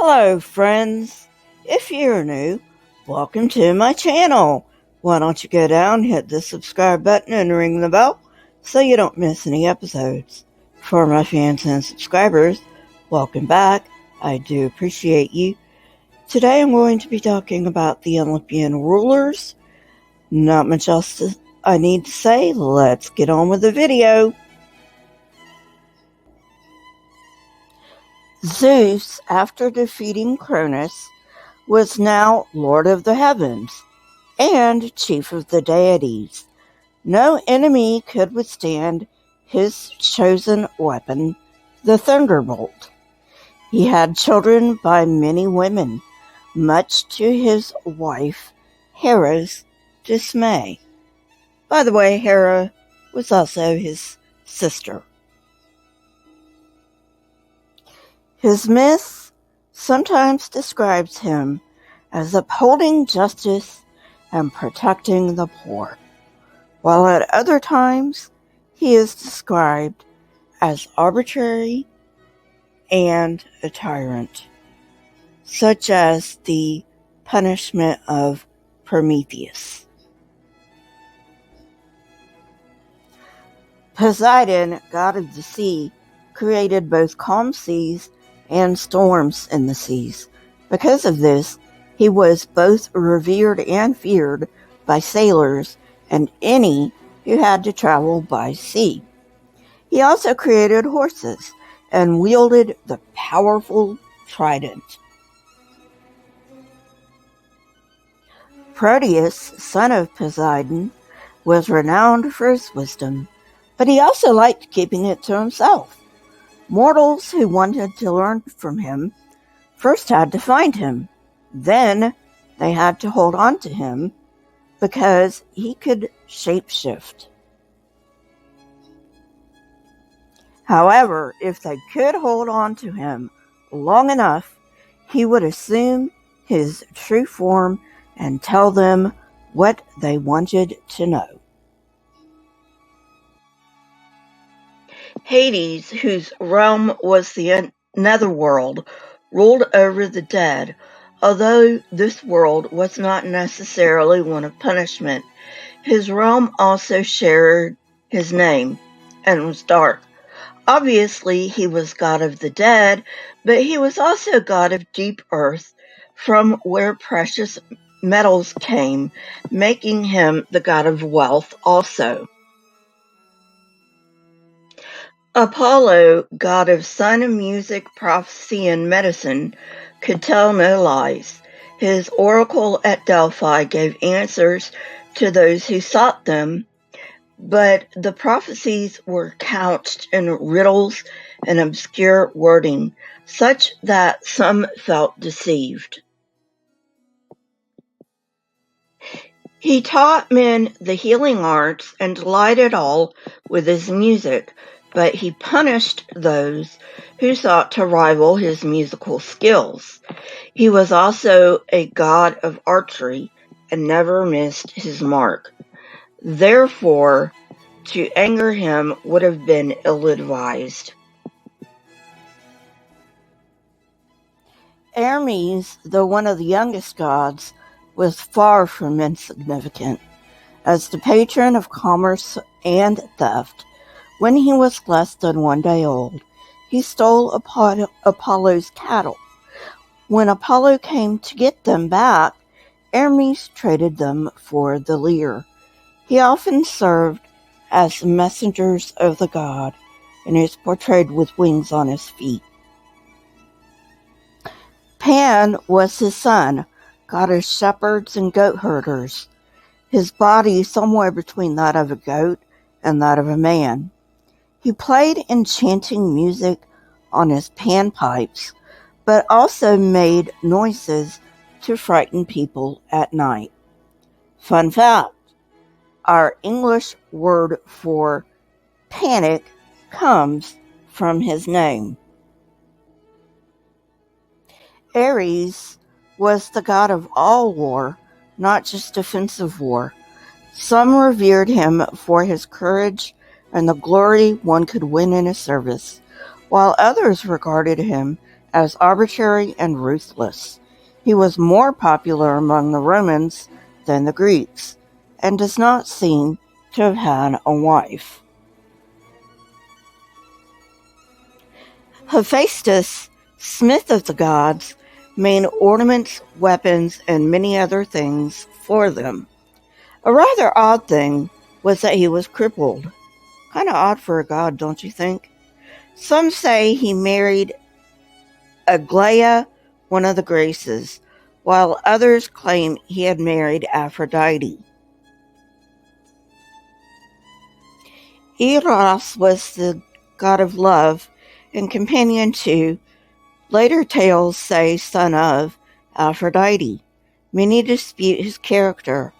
Hello friends, if you're new, welcome to my channel. Why don't you go down, hit the subscribe button and ring the bell so you don't miss any episodes. For my fans and subscribers, welcome back. I do appreciate you. Today I'm going to be talking about the Olympian rulers. Not much else I need to say, let's get on with the video. Zeus, after defeating Cronus, was now Lord of the Heavens and Chief of the Deities. No enemy could withstand his chosen weapon, the thunderbolt. He had children by many women, much to his wife Hera's dismay. By the way, Hera was also his sister. His myth sometimes describes him as upholding justice and protecting the poor, while at other times he is described as arbitrary and a tyrant, such as the punishment of Prometheus. Poseidon, god of the sea, created both calm seas and storms in the seas. Because of this, he was both revered and feared by sailors and any who had to travel by sea. He also created horses and wielded the powerful trident. Proteus, son of Poseidon, was renowned for his wisdom, but he also liked keeping it to himself. Mortals who wanted to learn from him first had to find him. Then they had to hold on to him because he could shapeshift. However, if they could hold on to him long enough, he would assume his true form and tell them what they wanted to know. Hades, whose realm was the netherworld, ruled over the dead, although this world was not necessarily one of punishment. His realm also shared his name and was dark. Obviously, he was god of the dead, but he was also god of deep earth, from where precious metals came, making him the god of wealth also. Apollo, god of sun, music, prophecy, and medicine, could tell no lies. His oracle at Delphi gave answers to those who sought them, but the prophecies were couched in riddles and obscure wording, such that some felt deceived. He taught men the healing arts and delighted all with his music, but he punished those who sought to rival his musical skills. He was also a god of archery and never missed his mark. Therefore, to anger him would have been ill-advised. Hermes, though one of the youngest gods, was far from insignificant. As the patron of commerce and theft, when he was less than 1 day old, he stole Apollo's cattle. When Apollo came to get them back, Hermes traded them for the lyre. He often served as messengers of the god and is portrayed with wings on his feet. Pan was his son, god of shepherds and goat herders, his body somewhere between that of a goat and that of a man. He played enchanting music on his panpipes, but also made noises to frighten people at night. Fun fact, our English word for panic comes from his name. Ares was the god of all war, not just defensive war. Some revered him for his courage and the glory one could win in his service, while others regarded him as arbitrary and ruthless. He was more popular among the Romans than the Greeks, and does not seem to have had a wife. Hephaestus, smith of the gods, made ornaments, weapons, and many other things for them. A rather odd thing was that he was crippled. Kind of odd for a god, don't you think? Some say he married Aglaia, one of the Graces, while others claim he had married Aphrodite. Eros was the god of love and companion to, later tales say son of, Aphrodite. Many dispute his character,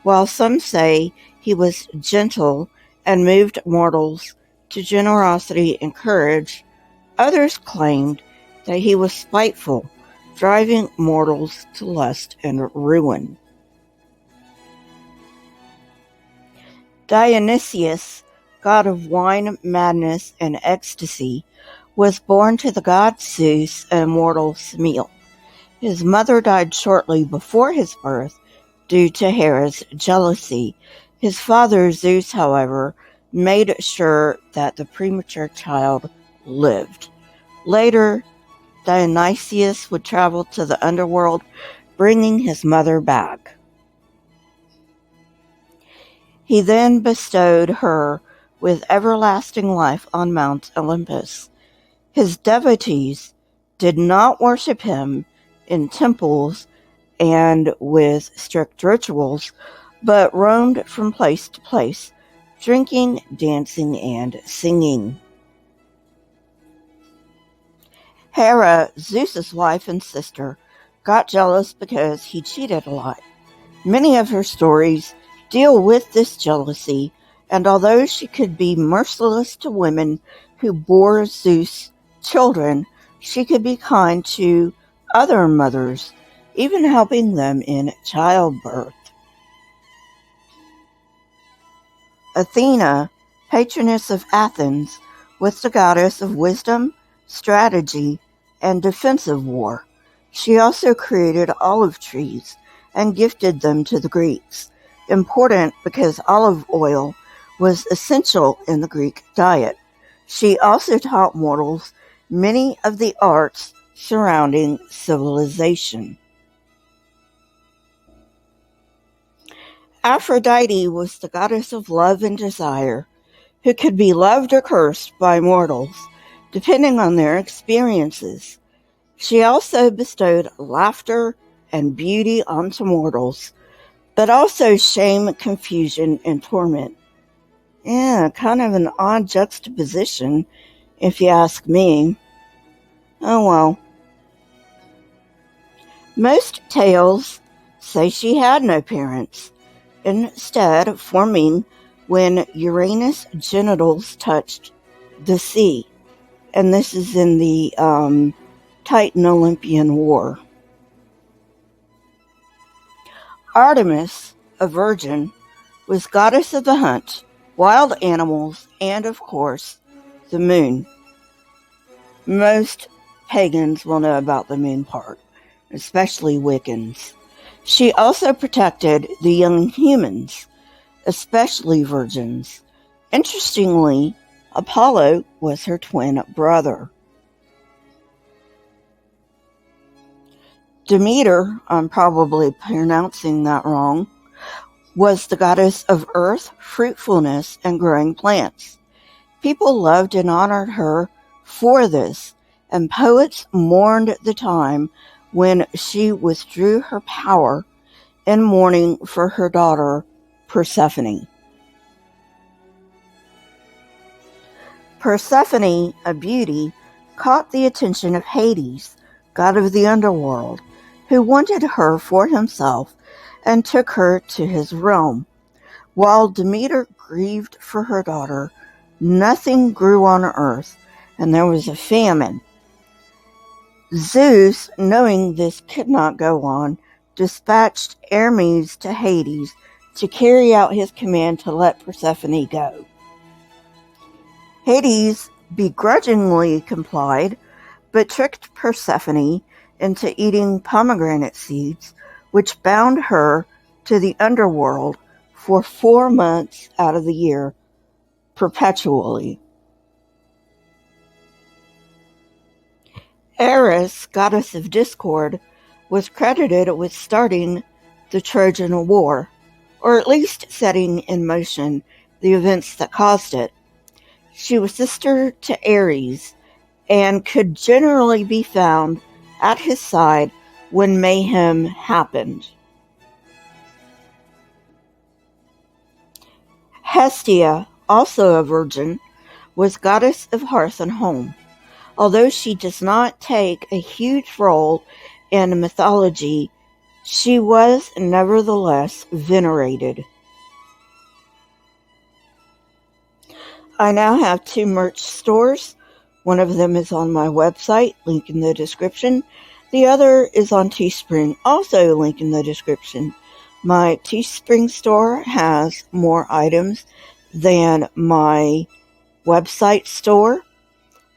while some say he was gentle and moved mortals to generosity and courage. Others claimed that he was spiteful, driving mortals to lust and ruin. Dionysius, god of wine, madness, and ecstasy, was born to the god Zeus and mortal Semele. His mother died shortly before his birth due to Hera's jealousy. His father, Zeus, however, made sure that the premature child lived. Later, Dionysius would travel to the underworld, bringing his mother back. He then bestowed her with everlasting life on Mount Olympus. His devotees did not worship him in temples and with strict rituals, but roamed from place to place, drinking, dancing, and singing. Hera, Zeus's wife and sister, got jealous because he cheated a lot. Many of her stories deal with this jealousy, and although she could be merciless to women who bore Zeus children, she could be kind to other mothers, even helping them in childbirth. Athena, patroness of Athens, was the goddess of wisdom, strategy, and defensive war. She also created olive trees and gifted them to the Greeks, important because olive oil was essential in the Greek diet. She also taught mortals many of the arts surrounding civilization. Aphrodite was the goddess of love and desire, who could be loved or cursed by mortals, depending on their experiences. She also bestowed laughter and beauty onto mortals, but also shame, confusion, and torment. Yeah, kind of an odd juxtaposition, if you ask me. Oh well. Most tales say she had no parents, instead forming when Uranus' genitals touched the sea. And this is in the Titan-Olympian War. Artemis, a virgin, was goddess of the hunt, wild animals, and, of course, the moon. Most pagans will know about the moon part, especially Wiccans. She also protected the young humans, especially virgins. Interestingly, Apollo was her twin brother. Demeter, I'm probably pronouncing that wrong, was the goddess of earth, fruitfulness, and growing plants. People loved and honored her for this, and poets mourned the time when she withdrew her power in mourning for her daughter Persephone. Persephone, a beauty, caught the attention of Hades, god of the underworld, who wanted her for himself and took her to his realm. While Demeter grieved for her daughter, nothing grew on earth, and there was a famine. Zeus, knowing this could not go on, dispatched Hermes to Hades to carry out his command to let Persephone go. Hades begrudgingly complied, but tricked Persephone into eating pomegranate seeds, which bound her to the underworld for 4 months out of the year, perpetually. Eris, goddess of discord, was credited with starting the Trojan War, or at least setting in motion the events that caused it. She was sister to Ares, and could generally be found at his side when mayhem happened. Hestia, also a virgin, was goddess of hearth and home. Although she does not take a huge role in mythology, she was nevertheless venerated. I now have 2 merch stores. One of them is on my website, link in the description. The other is on Teespring, also link in the description. My Teespring store has more items than my website store.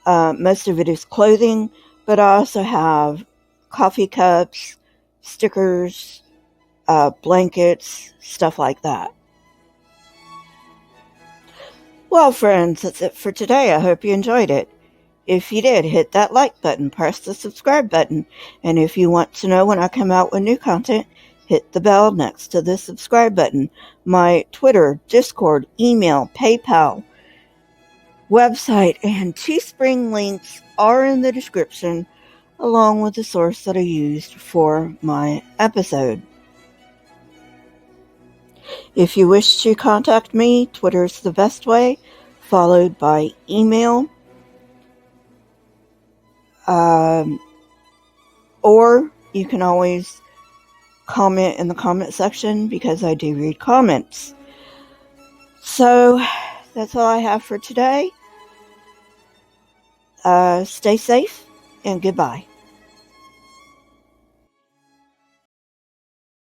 Most of it is clothing, but I also have coffee cups, stickers, blankets, stuff like that. Well, friends, that's it for today. I hope you enjoyed it. If you did, hit that like button, press the subscribe button, and if you want to know when I come out with new content, hit the bell next to the subscribe button. My Twitter, Discord, email, PayPal, website, and Teespring links are in the description, along with the source that I used for my episode. If you wish to contact me, Twitter is the best way, followed by email. Or you can always comment in the comment section, because I do read comments. So that's all I have for today. Stay safe and goodbye.